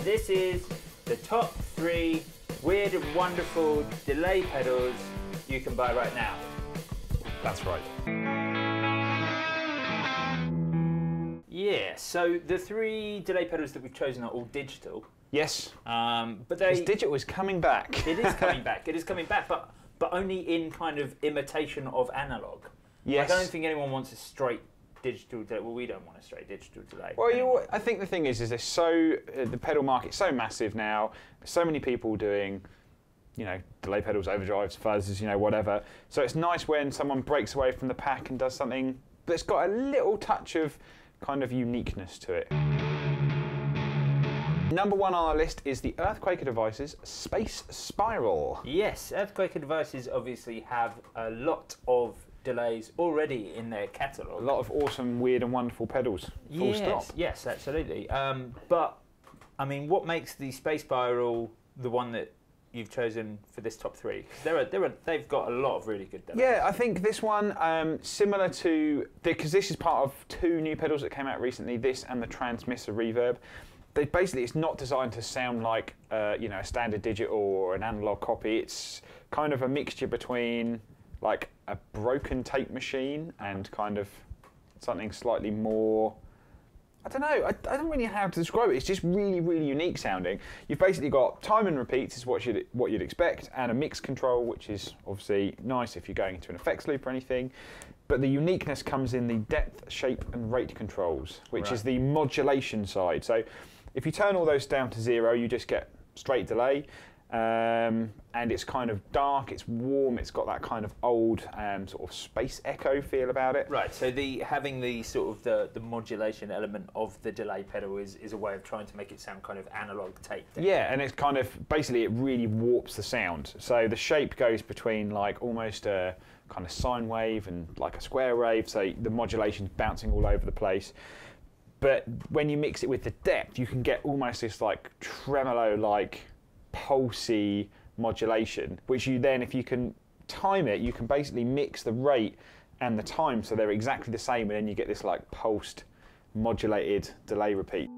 This is the top 3 weird and wonderful delay pedals you can buy right now. That's right. Yeah, so the 3 delay pedals that we've chosen are all digital. Yes. But This digital is coming back. It is coming back. It is coming back, but only in kind of imitation of analog. Yes. I don't think anyone wants a straight digital delay. Well, we don't want a straight digital delay. Well, I think the thing is there's the pedal market's so massive now. There's so many people doing, you know, delay pedals, overdrives, fuzzes, you know, whatever. So it's nice when someone breaks away from the pack and does something that's got a little touch of kind of uniqueness to it. Number 1 on our list is the Earthquaker Devices Space Spiral. Yes, Earthquaker Devices obviously have a lot of delays already in their catalogue. A lot of awesome, weird and wonderful pedals, full stop. Yes, absolutely. But, I mean, what makes the Space Spiral the one that you've chosen for this top 3? They've got a lot of really good delays. Yeah, I think this one, similar to, because this is part of 2 new pedals that came out recently, this and the Transmitter Reverb. Basically, it's not designed to sound like you know, a standard digital or an analog copy. It's kind of a mixture between like a broken tape machine and kind of something slightly more, I don't know, I don't really know how to describe it. It's just really, really unique sounding. You've basically got time and repeats is what you'd expect, and a mix control, which is obviously nice if you're going into an effects loop or anything. But the uniqueness comes in the depth, shape and rate controls, which is the modulation side. So if you turn all those down to 0, you just get straight delay. And it's kind of dark, it's warm, it's got that kind of old sort of space echo feel about it. Right, so having the sort of the modulation element of the delay pedal is a way of trying to make it sound kind of analog tape. Yeah, and it's kind of, basically it really warps the sound. So the shape goes between like almost a kind of sine wave and like a square wave, so the modulation's bouncing all over the place. But when you mix it with the depth, you can get almost this like tremolo-like pulsy modulation, which you then, if you can time it, you can basically mix the rate and the time so they're exactly the same, and then you get this like pulsed modulated delay repeat.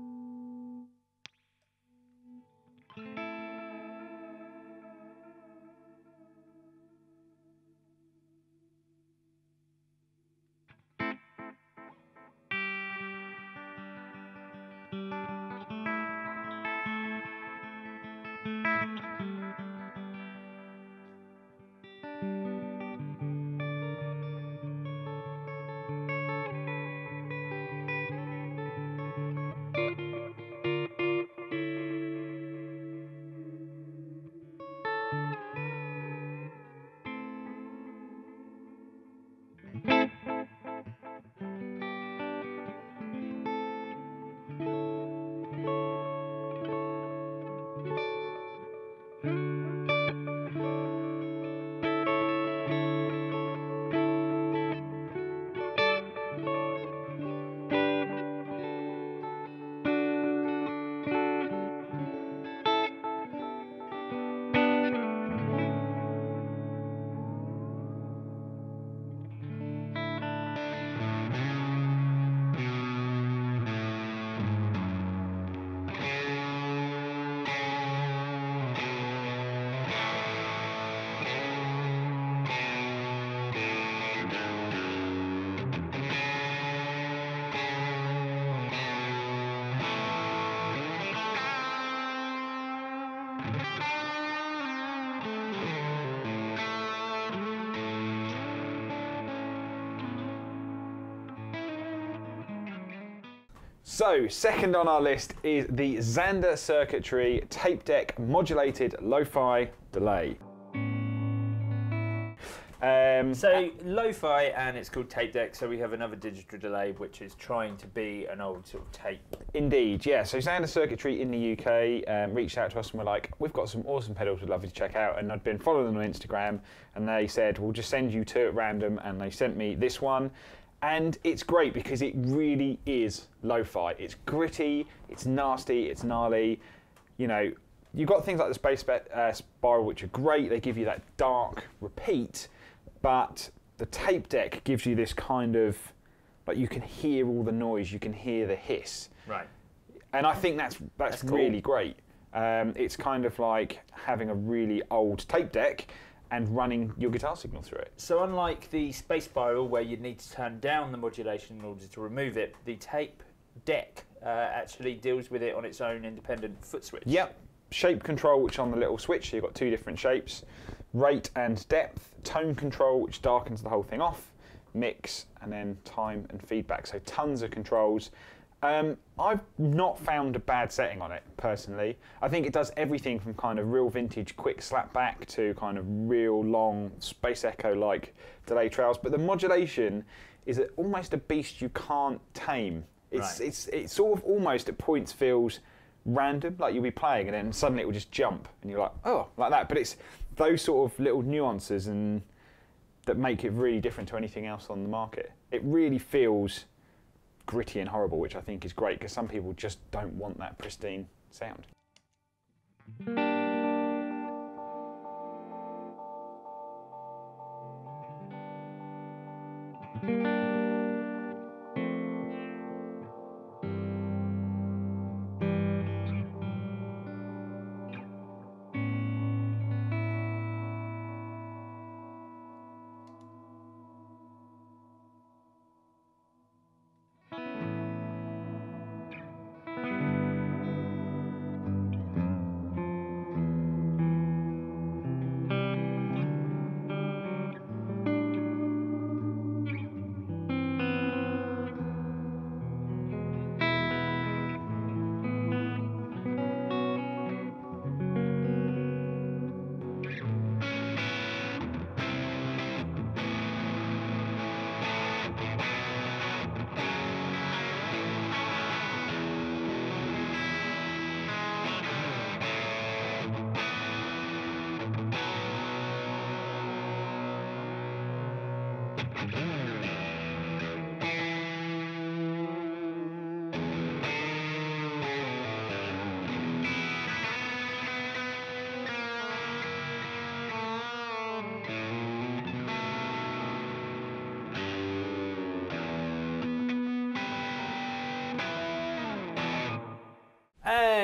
So, second on our list is the Zander Circuitry Tape Deck Modulated Lo-Fi Delay. So lo-fi, and it's called tape deck, so we have another digital delay which is trying to be an old sort of tape. Indeed, yeah. So Zander Circuitry in the UK reached out to us and were like, we've got some awesome pedals we'd love you to check out, and I'd been following them on Instagram, and they said, we'll just send you 2 at random, and they sent me this one. And it's great because it really is lo-fi. It's gritty, it's nasty, it's gnarly. You know, you've got things like the Space Spiral, which are great. They give you that dark repeat, but the tape deck gives you this kind of, like, you can hear all the noise, you can hear the hiss. Right. And I think that's cool. really great. It's kind of like having a really old tape deck and running your guitar signal through it. So unlike the Space Spiral, where you need to turn down the modulation in order to remove it, the tape deck actually deals with it on its own independent foot switch. Yep. Shape control, which on the little switch, so you've got two different shapes. Rate and depth. Tone control, which darkens the whole thing off. Mix, and then time and feedback. So tons of controls. I've not found a bad setting on it, personally. I think it does everything from kind of real vintage quick slap back to kind of real long Space Echo-like delay trails. But the modulation is almost a beast you can't tame. It sort of almost at points feels random, like you'll be playing and then suddenly it will just jump and you're like, oh, like that. But it's those sort of little nuances and that make it really different to anything else on the market. It really feels gritty and horrible, which I think is great because some people just don't want that pristine sound.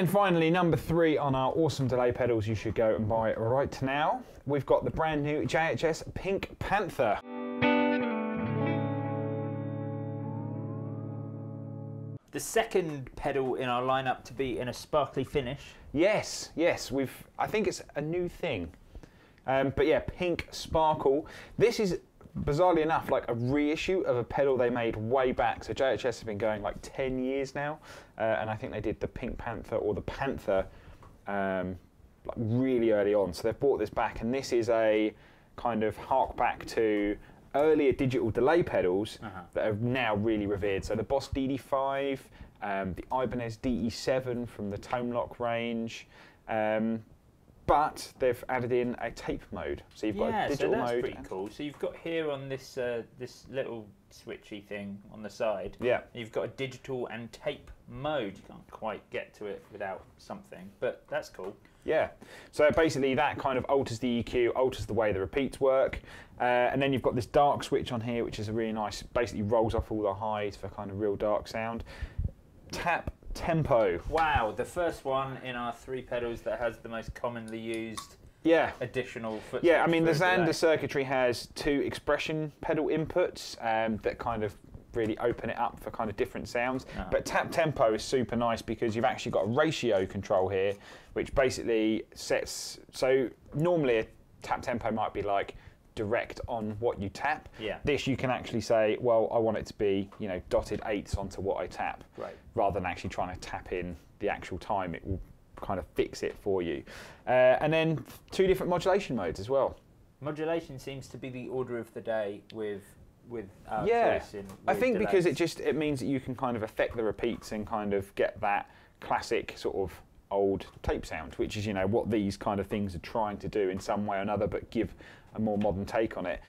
And finally, number 3 on our awesome delay pedals you should go and buy right now. We've got the brand new JHS Pink Panther. The second pedal in our lineup to be in a sparkly finish. Yes, I think it's a new thing. But yeah, pink sparkle. This is, bizarrely enough, like a reissue of a pedal they made way back. So JHS have been going like 10 years now, and I think they did the Pink Panther or the Panther like really early on. So they've brought this back, and this is a kind of hark back to earlier digital delay pedals that are now really revered. So the Boss DD5, the Ibanez DE7 from the Tone Lock range. But they've added in a tape mode, so you've got a digital mode. So that's pretty cool. So you've got here on this this little switchy thing on the side. Yeah. You've got a digital and tape mode. You can't quite get to it without something, but that's cool. Yeah. So basically, that kind of alters the EQ, alters the way the repeats work, and then you've got this dark switch on here, which is a really nice. Basically, rolls off all the highs for kind of real dark sound. Tap tempo. Wow, the first one in our 3 pedals that has the most commonly used additional foot. Yeah, I mean the Zander Circuitry has 2 expression pedal inputs that kind of really open it up for kind of different sounds. But tap tempo is super nice because you've actually got a ratio control here, which basically sets. So normally a tap tempo might be like direct on what you tap. Yeah. This you can actually say, well, I want it to be, you know, dotted 8s onto what I tap, rather than actually trying to tap in the actual time. It will kind of fix it for you. And then 2 different modulation modes as well. Modulation seems to be the order of the day with choice in I think delays. because it means that you can kind of affect the repeats and kind of get that classic sort of old tape sound, which is, you know, what these kind of things are trying to do in some way or another, but give a more modern take on it.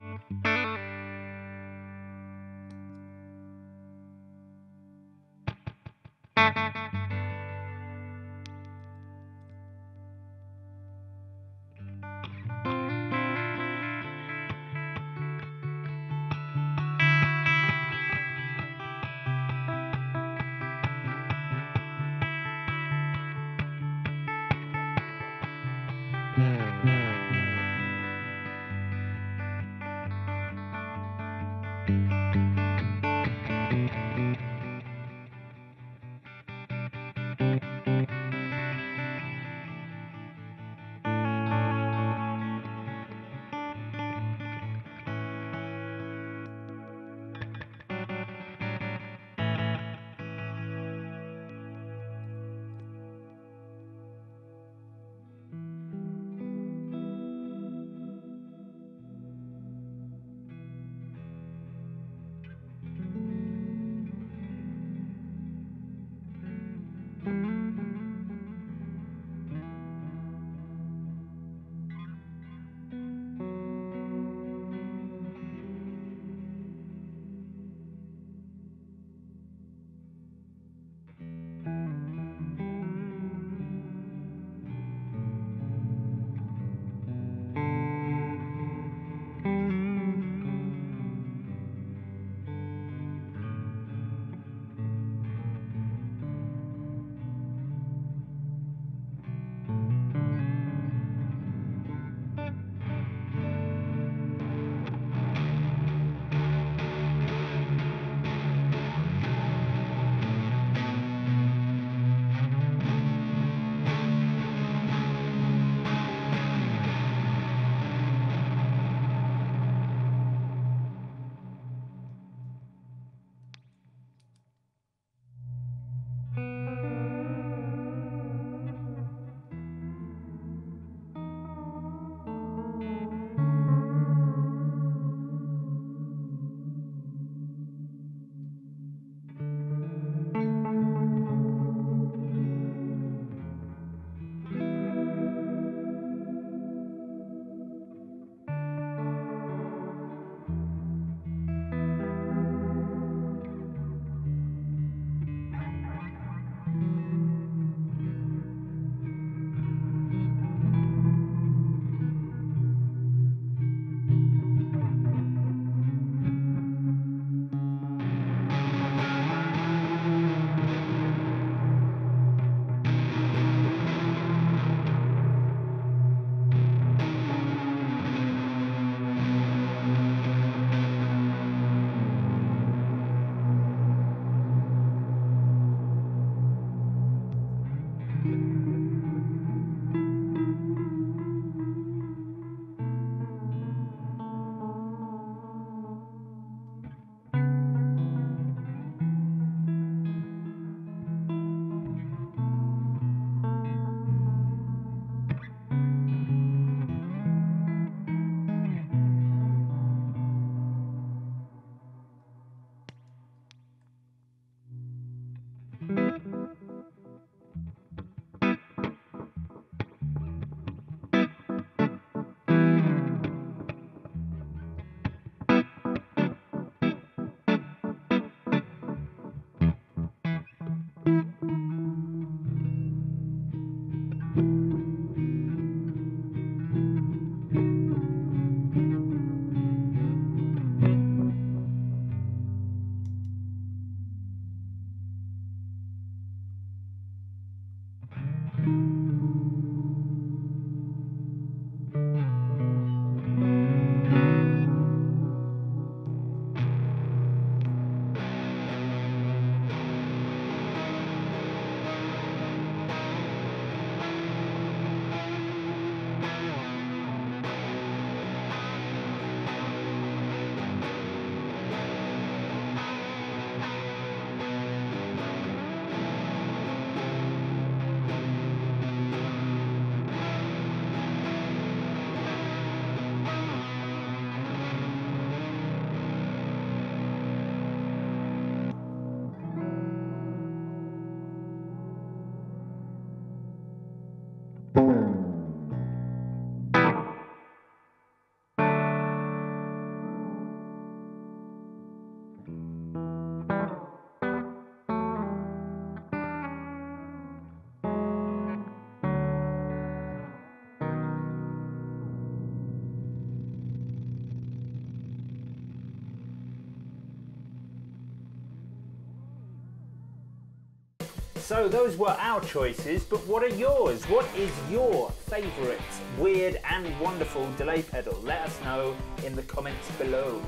So those were our choices, but what are yours? What is your favourite weird and wonderful delay pedal? Let us know in the comments below.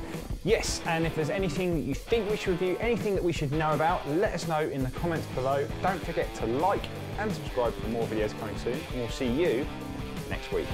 Yes, and if there's anything that you think we should review, anything that we should know about, let us know in the comments below. Don't forget to like and subscribe for more videos coming soon, and we'll see you next week.